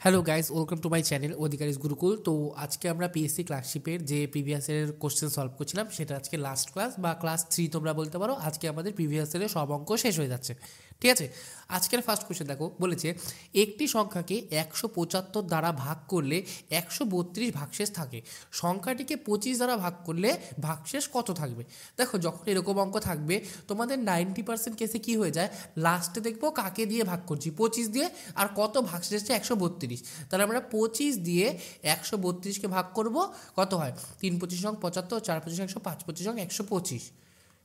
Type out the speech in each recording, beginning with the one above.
Hello guys, welcome to my channel Adhikari's Gurukul. তো আজকে আমরা পিএসসি ক্লাসশিপের যে প্রিভিয়াস ইয়ারের কোশ্চেন সলভ করছিলাম সেটা আজকে লাস্ট ক্লাস বা ক্লাস 3 তোমরা বলতে পারো। আজকে আমাদের প্রিভিয়াস ইয়ারের সব অঙ্ক শেষ হয়ে যাচ্ছে, ঠিক আছে। আজকের ফার্স্ট কোশ্চেন দেখো, বলেছে একটি সংখ্যাকে 175 দ্বারা ভাগ করলে 132 ভাগশেষ থাকে, সংখ্যাটিকে 25 দ্বারা ভাগ করলে ভাগশেষ কত থাকবে। দেখো, যখন এরকম অঙ্ক থাকবে তোমাদের 90% কেসে কি হয়ে যায়, লাস্টে দেখবো কাকে দিয়ে ভাগ করছি, 25 দিয়ে, আর কত ভাগশেষ হচ্ছে 132। তাহলে আমরা 25 দিয়ে 132কে ভাগ করব, কত হয় 3 25 75, 4 25 100, 5 25 125,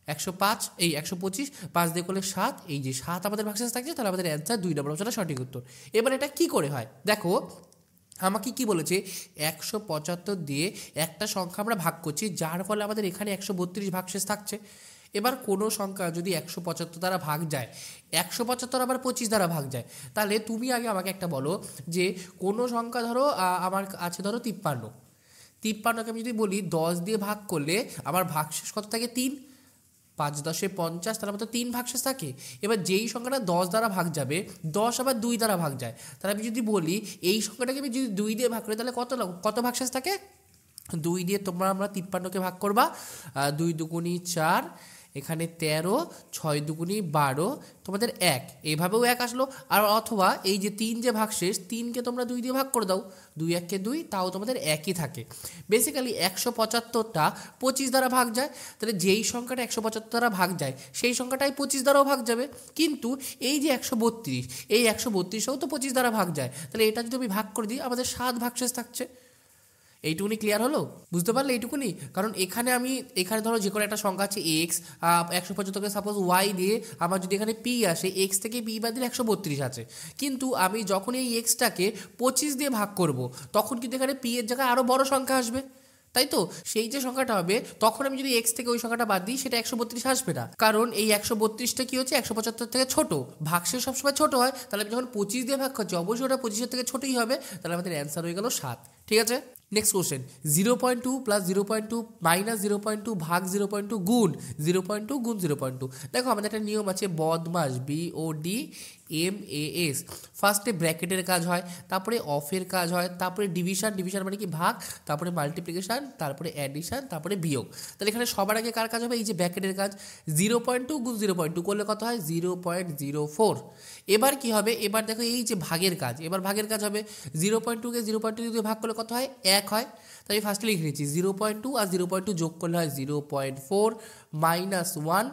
105, এই 125 5 দিয়ে করলে 7, এই যে 7 আমাদের ভাগশেষ থাকছে। তাহলে আমাদের অ্যান্সার 2 নম্বর অপশনটা সঠিক উত্তর। এবার এটা কি করে হয় দেখো, আমাকে কি বলেছে, 175 দিয়ে একটা সংখ্যা আমরা ভাগ করছি, যার ফলে আমাদের এখানে 132 ভাগশেষ থাকছে। এবার কোনো সংখ্যা যদি 175 দ্বারা ভাগ যায়, 175 আবার 25 দ্বারা ভাগ যায়, তাহলে তুমি আগে আমাকে একটা বলো যে কোনো সংখ্যা ধরো আমার আছে ধরো 53কে আমি যদি বলি 10 দিয়ে ভাগ করলে আমার ভাগশেষ কত থাকে 3, 5 10 50, তার মধ্যে 3 ভাগশেষ থাকে। এবার যেই সংখ্যাটা 10 দ্বারা ভাগ যাবে, 10 আবার 2 দ্বারা ভাগ যায়, তাহলে আমি যদি বলি এই সংখ্যাটাকে আমি যদি 2 দিয়ে ভাগ করি তাহলে কত ভাগশেষ থাকে, 2 দিয়ে তোমরা আমরা 53কে ভাগ করবা, 2 দুগুণি 4, এখানে 13, 6 দুগুণি 12, তোমাদের 1, এইভাবেও 1 আসলো। আর অথবা এই যে 3 যে ভাগশেষ, 3কে তোমরা 2 দিয়ে ভাগ করে দাও, 2 1 2, তাও তোমাদের একই থাকে। বেসিক্যালি 175টা 25 দ্বারা ভাগ যায়, তাহলে যেই সংখ্যাটা 175 দ্বারা ভাগ যায় সেই সংখ্যাটাই 25 দ্বারাও ভাগ যাবে। কিন্তু এই যে 132, এই 132ও তো 25 দ্বারা ভাগ যায়, তাহলে এটা যদি আমি ভাগ করে দিই আমাদের 7 ভাগশেষ থাকছে। এইটুকুনি ক্লিয়ার হলো, বুঝতে পারলে এইটুকুনি। কারণ এখানে ধরো যে কোনো একটা সংখ্যা আছে এক্স, 175কে সাপোজ ওয়াই দিয়ে আমার যদি এখানে পি আসে, এক্স থেকে পি বাদ দিলে 132 আছে। কিন্তু আমি যখন এই এক্সটাকে 25 দিয়ে ভাগ করব, তখন কিন্তু এখানে পি এর জায়গায় আরও বড় সংখ্যা আসবে, তাই তো। সেই যে সংখ্যাটা হবে, তখন আমি যদি এক্স থেকে ওই সংখ্যাটা বাদ দিই, সেটা 132 আসবে না, কারণ এই 132টা কি হচ্ছে 175 থেকে ছোট, ভাগশেষ সবসময় ছোট হয়। তাহলে আমি যখন 25 দিয়ে ভাগ করছি, অবশ্যই ওটা 25 থেকে ছোটই হবে। তাহলে আমাদের অ্যান্সার হয়ে গেল 7, ঠিক আছে। নেক্সট কোশ্চেন, 0.2 প্লাস 0.2 মাইনাস 0.2 ভাগ 0.2 গুণ 0.2 গুণ 0.2। দেখো, আমাদের একটা নিয়ম আছে, বদমাস, BODMAS, ফার্স্টে ব্র্যাকেটের কাজ হয়, তারপরে অফের কাজ হয়, তারপরে ডিভিশন মানে কি ভাগ, তারপরে মাল্টিপ্লিকেশন, তারপরে অ্যাডিশন, তারপরে বিয়োগ। তাহলে এখানে সবার আগে কার কাজ হবে, এই যে ব্র্যাকেটের কাজ। 0.2 গুণ 0.2 করলে কত হয় 0.04। এবার কি হবে, এবার দেখো এই যে ভাগের কাজ, এবার ভাগের কাজ হবে 0.2কে 0.2 দিয়ে ভাগ করলে কত হয় 1 হয়। তাই আমি ফার্স্টে লিখে নিচ্ছি 0.2 আর 0.2 যোগ করলে হয় 0.4 মাইনাস 1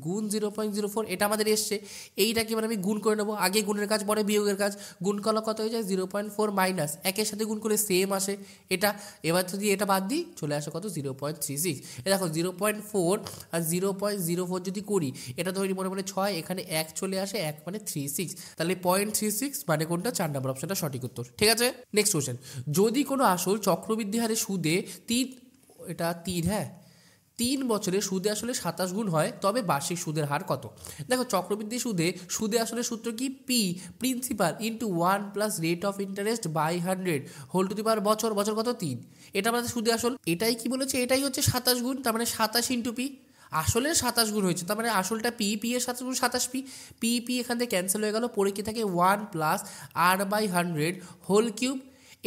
গুণ 0.04। এটা আমাদের এসছে, এইটাকে এবার আমি গুণ করে নেবো, আগে গুণের কাজ পরে বিয়োগের কাজ। গুণ করলে কত হয়ে যায় 0.4 মাইনাস 1-এর সাথে গুণ করলে সেম আসে এটা। এবার যদি এটা বাদ দিই চলে আসে কত 0.36। এ দেখো 0.4 আর 0.04 যদি করি, এটা ধরি মনে মনে 6, এখানে 1 চলে আসে, 1 মানে 36, তাহলে 0.36 মানে কোনটা, 4 নম্বর অপশনটা সঠিক উত্তর, ঠিক আছে। নেক্সট কোশ্চেন, যদি কোনো আসল চক্রবৃদ্ধি হারে সুদে 3 বছরে সুদে আসলে 27 গুণ হয়, তবে বার্ষিক সুদের হার কত। দেখো, চক্রবৃদ্ধি সুদে আসলে সূত্র কি, P principal into 1 plus rate of interest by 100 whole to the power বছর কত 3। এটা আমাদের সুদে আসল, এটাই কি বলেছে, এটাই হচ্ছে 27 গুণ, তার মানে 27 ইন্টু পি। আসলে 27 গুণ হয়েছে, তার মানে আসলটা পি এর 27 গুণ 27 পি এখান থেকে ক্যান্সেল হয়ে গেল, পরে কি থাকে 1 plus r by 100 whole cube.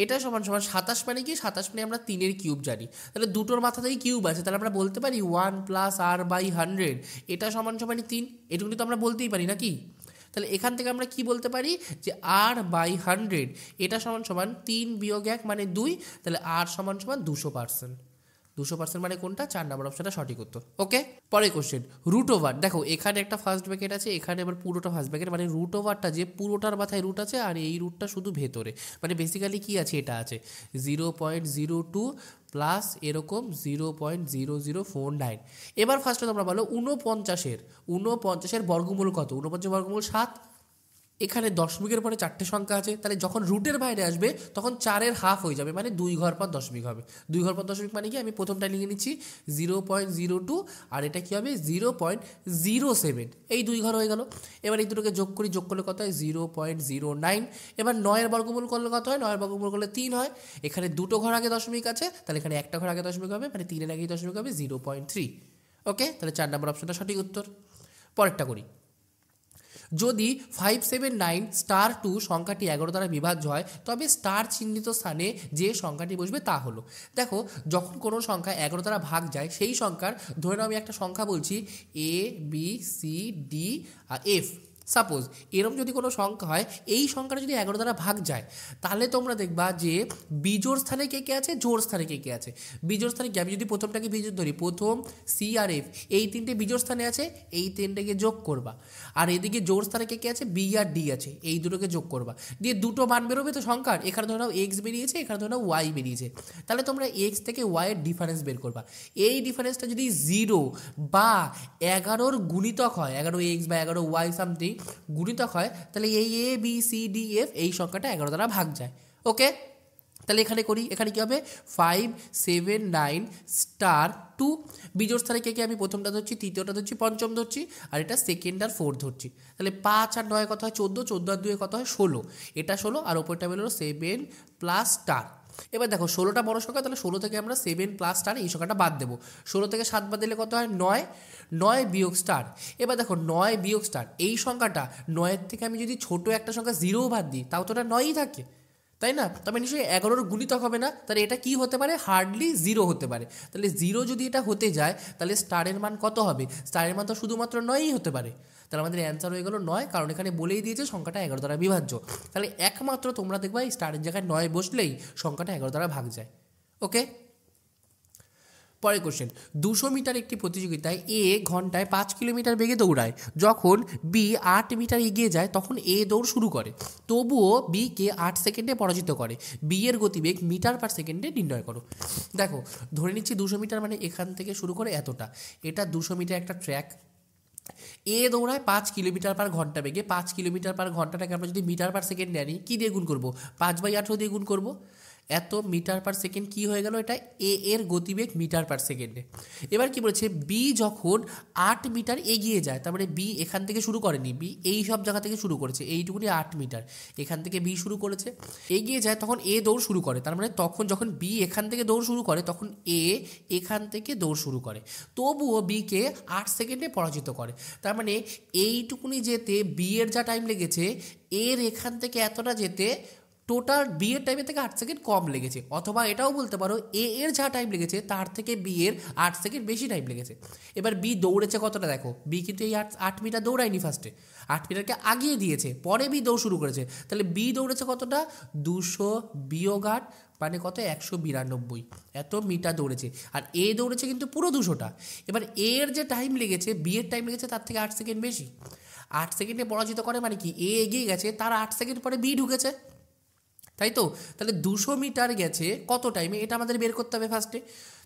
এটা সমান সমান 27 মানে কি, 27 মানে আমরা 3-এর কিউব জানি, তাহলে দুটোর মাথাতেই কিউব আছে, তাহলে আমরা বলতে পারি 1 প্লাস আর বাই 100 এটা সমান সমান 3। এটুকুনি তো আমরা বলতেই পারি নাকি। তাহলে এখান থেকে আমরা কি বলতে পারি যে আর বাই 100 এটা সমান সমান 3 বিয়োগ 1 মানে 2, তাহলে আর সমান সমান 200%। 200% মানে কোনটা, 4 নম্বর অপশনটা সঠিক উত্তর, ওকে। পরের কোশ্চেন, রুট ওভার। দেখো, এখানে একটা ফার্স্ট ব্র্যাকেট আছে, এখানে আবার পুরোটা ফার্স্ট ব্র্যাকেট, মানে রুট ওভারটা যে পুরোটার মাথায় রুট আছে আর এই রুটটা শুধু ভেতরে, মানে বেসিক্যালি কি আছে, এটা আছে 0.02 প্লাস এরকম 0.0049। এবার ফার্স্টে তোমরা বলো 49-এর বর্গমূল কত, 49 বর্গমূল 7। এখানে দশমিকের পরে 4টে সংখ্যা আছে, তাহলে যখন রুটের বাইরে আসবে তখন 4-এর হাফ হয়ে যাবে, মানে 2 ঘর পর দশমিক হবে। 2 ঘর পর দশমিক মানে কি, আমি প্রথমটা লিখে নিচ্ছি 0.02, আর এটা কি হবে 0.07, এই 2 ঘর হয়ে গেল। এবার এই দুটোকে যোগ করলে কত হয় 0.09। এবার 9-এর বর্গমূল করলে কত হয়, 9-এর বর্গমূল করলে 3 হয়। এখানে দুটো ঘর আগে দশমিক আছে, তাহলে এখানে একটা ঘর আগে দশমিক হবে, মানে 3-এর আগেই দশমিক হবে 0.3, ওকে। তাহলে 4 নম্বর অপশনটা সঠিক উত্তর। পরেরটা করি, যদি 579*2 সংখ্যাটি 11 দ্বারা বিভাজ্য হয় তবে স্টার চিহ্নিত স্থানে যে সংখ্যাটি বসবে তা হলো। দেখো যখন কোনো সংখ্যা 11 দ্বারা ভাগ যায় সেই সংখ্যার, ধরে নাও আমি একটা সংখ্যা বলছি A B C D R F, suppose এরকম যদি কোনো সংখ্যা হয়, এই সংখ্যাটা যদি 11 দ্বারা ভাগ যায় তাহলে তোমরা দেখবা যে বিজোড় স্থানে কে কে আছে, জোড় স্থানে কে কে আছে। বিজোড় স্থানে কি, আমি যদি প্রথমটাকে বিজোড় ধরি, প্রথম সি আর এফ এই তিনটে বিজোড় স্থানে আছে, এই তিনটেকে যোগ করবা। আর এদিকে জোড় স্থানে কে কে আছে, বি আর ডি আছে, এই দুটোকে যোগ করবা। দিয়ে দুটো মান বেরোবে তো সংখ্যার, এখানে ধরে নাও এক্স বেরিয়েছে, এখানে ধরে নাও ওয়াই বেরিয়েছে। তাহলে তোমরা এক্স থেকে ওয়াই এর ডিফারেন্স বের করবা। এই ডিফারেন্সটা যদি 0 বা 11 গুণিতক হয়, 11x বা 11y সামথিং গুণিতক হয়, তাহলে এই A B C D F এই সংখ্যাটা 11 দ্বারা ভাগ যায়। ওকে, তাহলে এখানে করি, এখানে কী হবে 579*2 বিজোড় স্থানে কে কে, আমি প্রথমটা ধরছি, তৃতীয়টা ধরছি, পঞ্চম ধরছি, আর এটা সেকেন্ড আর ফোর্থ ধরছি। তাহলে 5 আর 9 কত হয় 14, 14 আর 2 কত হয় 16, এটা 16 আর ওপরটা বেরোলো 7 প্লাস স্টার। এবার দেখো 16টা বড় সংখ্যা, তাহলে 16 থেকে আমরা 7 প্লাস স্টার এই সংখ্যাটা বাদ দেবো। 16 থেকে 7 বাদ দিলে কত হয় 9, 9 বিয়োগ স্টার। এবার দেখো 9 বিয়োগ স্টার, এই সংখ্যাটা 9-এর থেকে আমি যদি ছোট একটা সংখ্যা 0 বাদ দিই তাও তো ওটা 9ই থাকে, তাই না? তবে নিশ্চয়ই 11 গুণিতক হবে না, তাহলে এটা কি হতে পারে, হার্ডলি 0 হতে পারে। তাহলে 0 যদি এটা হতে যায় তাহলে স্টারের মান কত হবে, স্টারের মান তো শুধুমাত্র 9ই হতে পারে। তাহলে আমাদের অ্যান্সার হয়ে গেল 9, কারণ এখানে বলেই দিয়েছে সংখ্যাটা 11 দ্বারা বিভাজ্য। তাহলে একমাত্র তোমরা দেখবা এই স্টারের জায়গায় 9 বসলেই সংখ্যাটা 11 দ্বারা ভাগ যায়। ওকে, পরের কোশ্চেন, 200 মিটার একটি প্রতিযোগিতায় এ ঘন্টায় 5 কিলোমিটার বেগে দৌড়ায়। যখন বি 8 মিটার এগিয়ে যায় তখন এ দৌড় শুরু করে, তবুও বি কে 8 সেকেন্ডে পরাজিত করে। বি এর গতিবেগ মিটার পার সেকেন্ডে নির্ণয় করো। দেখো ধরে নিচ্ছি 200 মিটার মানে এখান থেকে শুরু করে এতটা, এটা 200 মিটার একটা ট্র্যাক। এ দৌড়ায় 5 কিলোমিটার পার ঘন্টা বেগে। 5 কিলোমিটার পার ঘন্টাটাকে আমরা যদি মিটার পার সেকেন্ডে আনি, কী দিয়ে গুণ করবো, 5/18 দিয়ে গুণ করবো। এত মিটার পার সেকেন্ড কী হয়ে গেল, এটা এ এর গতিবেগ মিটার পার সেকেন্ডে। এবার কি বলেছে, বি যখন 8 মিটার এগিয়ে যায়, তার মানে বি এখান থেকে শুরু করেনি, বি এই সব জায়গা থেকে শুরু করেছে, এইটুকুনি 8 মিটার এখান থেকে বি শুরু করেছে, এগিয়ে যায়, তখন এ দৌড় শুরু করে। তার মানে তখন যখন বি এখান থেকে দৌড় শুরু করে তখন এ এখান থেকে দৌড় শুরু করে, তবুও বিকে 8 সেকেন্ডে পরাজিত করে। তার মানে এইটুকুনি যেতে বি এর যা টাইম লেগেছে, এর এখান থেকে এতটা যেতে টোটাল বি এর টাইমের থেকে 8 সেকেন্ড কম লেগেছে। অথবা এটাও বলতে পারো এ এর যা টাইম লেগেছে তার থেকে বি এর 8 সেকেন্ড বেশি টাইম লেগেছে। এবার বি দৌড়েছে কতটা দেখো, বি কিন্তু এই 8 মিটার দৌড়ায়নি, ফার্স্টে 8 মিটারকে আগিয়ে দিয়েছে, পরে বি দৌড় শুরু করেছে। তাহলে বি দৌড়েছে কতটা, 200 বিয়োগ 8 মানে কত, 192, এত মিটার দৌড়েছে। আর এ দৌড়েছে কিন্তু পুরো 200টা। এবার এর যে টাইম লেগেছে, বি এর টাইম লেগেছে তার থেকে 8 সেকেন্ড বেশি। 8 সেকেন্ডে পরাজিত করে মানে কি, এ এগিয়ে গেছে, তার 8 সেকেন্ড পরে বি ঢুকেছে, তাই তো? তাহলে 200 মিটার গেছে কত টাইমে, এটা আমাদের বের করতে হবে ফার্স্টে।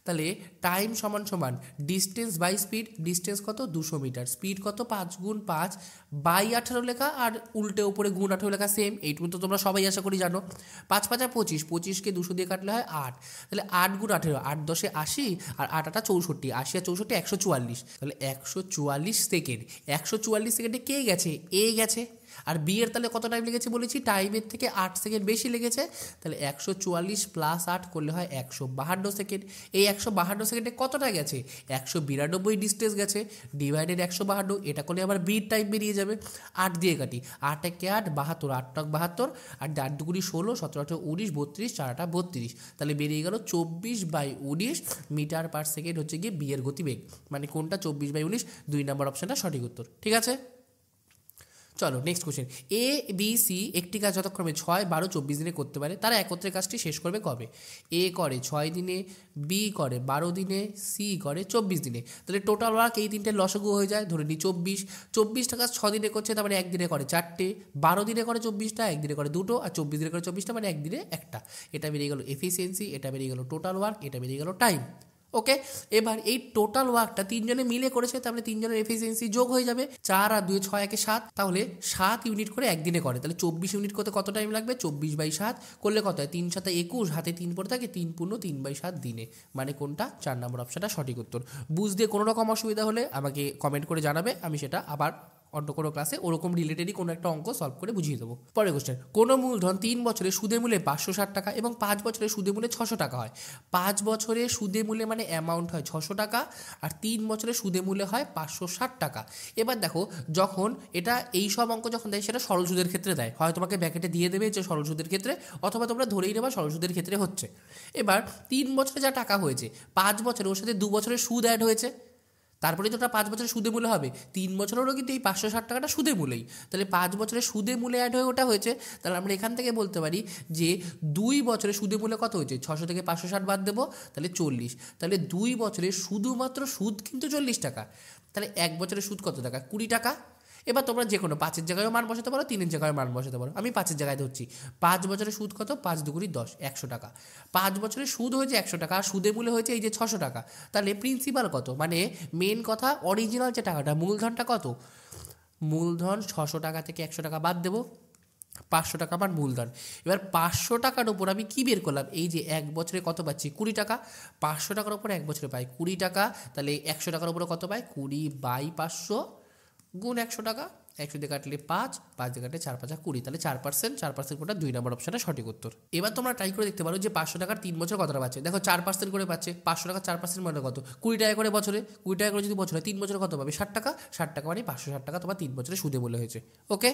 তাহলে টাইম সমান সমান ডিস্টেন্স বাই স্পিড, ডিস্টেন্স কত 200 মিটার, স্পিড কত 5 গুণ 5 বাই 18 লেখা, আর উল্টে উপরে গুণ 18 লেখা, সেম। এইটুকু তো তোমরা সবাই আশা করি জানো। 5 5 25, 25কে 200 দিয়ে কাটলে হয় 8, তাহলে 8 গুণ 18, 8 10 80, আর 8 8 64, 80 আর 64 144, তাহলে 144 সেকেন্ড। 144 সেকেন্ডে কে গেছে, এ গেছে। আর বি এর তাহলে কত টাইম লেগেছে বলেছি, টাইমের থেকে 8 সেকেন্ড বেশি লেগেছে। তাহলে 144 প্লাস 8 করলে হয় 152 সেকেন্ড। এই 152 সেকেন্ডে কতটা গেছে, 192 ডিস্টেন্স গেছে, ডিভাইডেড 152, এটা করলে আবার বির টাইম বেরিয়ে যাবে। 8 দিয়ে কাটি, 8 একে 8, 72, 8 টক 72, আর 8 দুগুণি 16, 17 18 19, 32, 4 8 32, তাহলে বেরিয়ে গেল 24/19 মিটার পার সেকেন্ড হচ্ছে গিয়ে বি এর গতিবেগ। মানে কোনটা, 24/19, 2 নম্বর অপশনটা সঠিক উত্তর। ঠিক আছে, চলো next question. A B C একটি কাজ যথাক্রমে 6, 12, 24 দিনে করতে পারে, তারা একত্রে কাজটি শেষ করবে কবে? এ করে 6 দিনে, বি করে 12 দিনে, সি করে 24 দিনে। তাহলে টোটাল ওয়ার্ক এই তিনটে লসগু হয়ে যায়, ধরে নিই 24টা কাজ 6 দিনে করছে, তার মানে একদিনে করে 4টে, 12 দিনে করে 24টা, একদিনে করে 2টো, আর 24 দিনে করে 24টা, মানে একদিনে একটা। এটা বেরিয়ে গেল এফিসিয়েন্সি, এটা বেরিয়ে গেল টোটাল ওয়ার্ক, এটা বেরিয়ে গেল টাইম। ওকে, এবার এই টোটাল ওয়ার্কটা তিনজনে মিলে করেছে, তাহলে তিনজনের এফিসিয়েন্সি যোগ হয়ে যাবে, 4 আর 2 6 একে 7, তাহলে 7 ইউনিট করে একদিনে করে। তাহলে 24 ইউনিট করতে কত টাইম লাগবে, 24/7 করলে কত হয়, 3 7 21, হাতে 3 পড়ে থাকে, 3 পূর্ণ 3/7 দিনে। মানে কোনটা, 4 নম্বর অপশনটা সঠিক উত্তর। বুঝতে কোনো রকম অসুবিধা হলে আমাকে কমেন্ট করে জানাবে, আমি সেটা আবার অন্য কোনো ক্লাসে ওরকম রিলেটেডই কোনো একটা অঙ্ক সলভ করে বুঝিয়ে দেবো। পরের কোশ্চেন, কোনো মূলধন 3 বছরে সুদে মূলে 560 টাকা এবং 5 বছরে সুদে মূলে 600 টাকা হয়। 5 বছরে সুদে মূলে মানে অ্যামাউন্ট হয় 600 টাকা আর 3 বছরে সুদে মূলে হয় 560 টাকা। এবার দেখো যখন এটা এই সব অঙ্ক যখন দেয় সেটা সরল সুদের ক্ষেত্রে দেয়, হয় তোমাকে ব্যাকেটে দিয়ে দেবে যে সরল সুদের ক্ষেত্রে, অথবা তোমরা ধরেই নেবা সরল সুদের ক্ষেত্রে হচ্ছে। এবার 3 বছরে যা টাকা হয়েছে 5 বছরে ওর সাথে 2 বছরের সুদ অ্যাড হয়েছে, তারপরে তো ওটা 5 বছরের সুদে মূলে হবে। 3 বছরেরও কিন্তু এই 560 টাকাটা সুদে মূলেই, তাহলে 5 বছরের সুদে মূলে অ্যাড হয়ে ওটা হয়েছে। তাহলে আমরা এখান থেকে বলতে পারি যে 2 বছরের সুদে মূলে কত হয়েছে, 600 থেকে 560 বাদ দেবো তাহলে 40। তাহলে 2 বছরে শুধুমাত্র সুদ কিন্তু 40 টাকা, তাহলে 1 বছরের সুদ কত টাকা, 20 টাকা। এবার তোমরা যে কোনো 5-এর জায়গায় মান বসাতে পারো, 3-এর জায়গায় মান বসাতে পারো, আমি 5-এর জায়গায় ধরছি। 5 বছরের সুদ কত, 5 দুগুণি 10, 100 টাকা। 5 বছরের সুদ হয়েছে 100 টাকা আর সুদে মূলে হয়েছে এই যে 600 টাকা। তাহলে প্রিন্সিপাল কত, মানে মেন কথা অরিজিনাল যে টাকাটা মূলধনটা কত, মূলধন 600 টাকা থেকে 100 টাকা বাদ দেবো, 500 টাকা আমার মূলধন। এবার 500 টাকার উপর আমি কি বের করলাম, এই যে 1 বছরে কত পাচ্ছি, 20 টাকা। 500 টাকার উপর 1 বছরে পাই 20 টাকা, তাহলে 100 টাকার উপরে কত পাই, 20/500 গুণ 100 টাকা। 100 দিয়ে কাটলে 5, 5 দিয়ে কাটলে 4 5 20, তাহলে 4%, 4% কোটা 2 নম্বর অপশনটা সঠিক উত্তর। এবার তোমরা ট্রাই করে দেখতে পারো যে 500 টাকার 3 বছর কতটা পাচ্ছে। দেখো 4% করে পাচ্ছে, 500 টাকা 4% মানে কত, 20 টাকা করে বছরে, 20 টাকা করে যদি বছরে 3 বছরে কত পাবে, 60 টাকা। 60 টাকা মানে 560 টাকা তোমার 3 বছরে সুদে মূল্য হয়েছে। ওকে,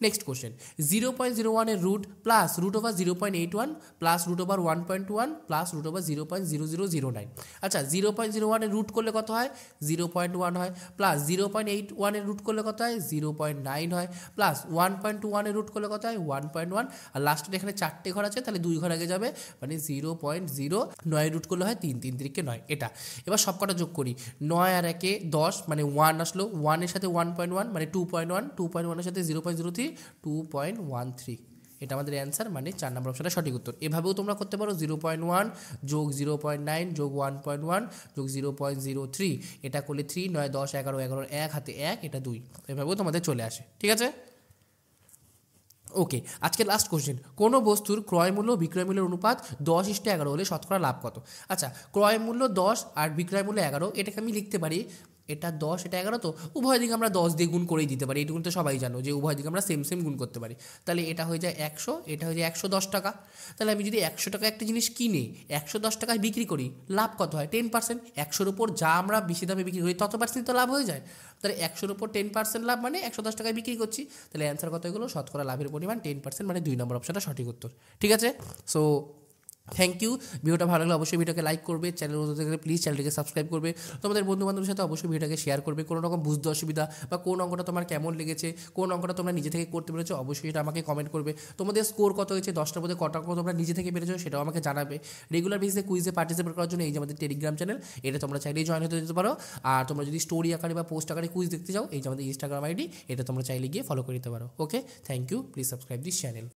নেক্সট কোশ্চেন, 0.01 এর root plus root over 0.81 plus root over 1.1 plus root over 0.0009। আচ্ছা 0.01 এর রুট করলে কত হয়, 0.1 হয়, প্লাস 0.81 এর রুট করলে কত হয়, 0.9 হয়, প্লাস 1.21 এর রুট করলে কত হয়, 1.1, আর লাস্টের এখানে 4টে ঘর আছে তাহলে 2 ঘর আগে যাবে, মানে 0.09 রুট করলে হয় 3, 3 3 9 এটা। এবার সব কটা যোগ করি, 9 আর 1 10 মানে 1 আসলো, 1 এর সাথে 1.1 মানে 2.1, 2.1 এর সাথে 0.03 2.13, এটা আমাদের অ্যান্সার, মানে 4 নম্বর অপশনটা সঠিক উত্তর। এভাবেও তোমরা করতে পারো, 0.1 যোগ 0.9 যোগ 1.1 যোগ 0.03, এটা করলে 3 9 10 11 11 1 হাতে 1, এটা 2, এভাবেও তোমাদের চলে আসে। ঠিক আছে, ওকে। আজকে লাস্ট কোশ্চেন, কোনো বস্তুর ক্রয় মূল্য বিক্রয় মূল্যের অনুপাত 10:11 হলে শতকরা লাভ কত। আচ্ছা ক্রয় মূল্য 10 আর বিক্রয় মূল্য 11, এটাকে আমি লিখতে পারি, এটা 10 এটা 11, তো উভয় দিকে আমরা 10 দিয়ে গুণ করেই দিতে পারি, এইটুকু তো সবাই জানো যে উভয় দিকে আমরা সেম সেম গুণ করতে পারি। তাহলে এটা হয়ে যায় 100, এটা হয়ে যায় 110 টাকা। তাহলে আমি যদি 100 টাকা একটা জিনিস কিনে 110 টাকায় বিক্রি করি, লাভ কত হয়, 10%। 100-র উপর যা আমরা বেশি দামে বিক্রি করি তত পার্সেন্ট তো লাভ হয়ে যায়। তাহলে 100-র উপর 10% লাভ মানে 110 টাকায় বিক্রি করছি, তাহলে অ্যান্সার কত হলো, শতকরা লাভের পরিমাণ 10%, মানে 2 নম্বর অপশনটা সঠিক উত্তর। ঠিক আছে, সো থ্যাংক ইউ। ভিডিওটা ভালো লাগলে অবশ্যই ভিডিওকে লাইক করবে, চ্যানেল থেকে প্লিজ চ্যানেলটিকে সাবস্ক্রাইব করবে, তোমাদের বন্ধু বান্ধবের সাথে অবশ্যই ভিডিওটাকে শেয়ার করবে। কোনো রকম বুঝতে অসুবিধা বা কোন অঙ্কটা তোমার কেমন লেগেছে, কোন অঙ্কটা তোমরা নিজে থেকে করতে পেরেছো, অবশ্যই এটা আমাকে কমেন্ট করবে। তোমাদের স্কোর কত হয়েছে, 10টার মধ্যে কটা অঙ্ক তোমরা নিজে থেকে পেরেছো সেটাও আমাকে জানাবে। রেগুলার বেসিসে কুইজে পার্টিসিপেট করার জন্য এই যে আমাদের টেলিগ্রাম চ্যানেল, এটা তোমরা চাইলেই জয়েন হতে যেতে পারো। আর তোমরা যদি স্টোরি আকারে বা পোস্ট আকারে কুইজ দেখতে চাও, এই যে আমাদের ইনস্টাগ্রাম আইডি, এটা তোমরা চাইলে গিয়ে ফলো করে দিতে পারো। Okay, thank you, please subscribe this channel.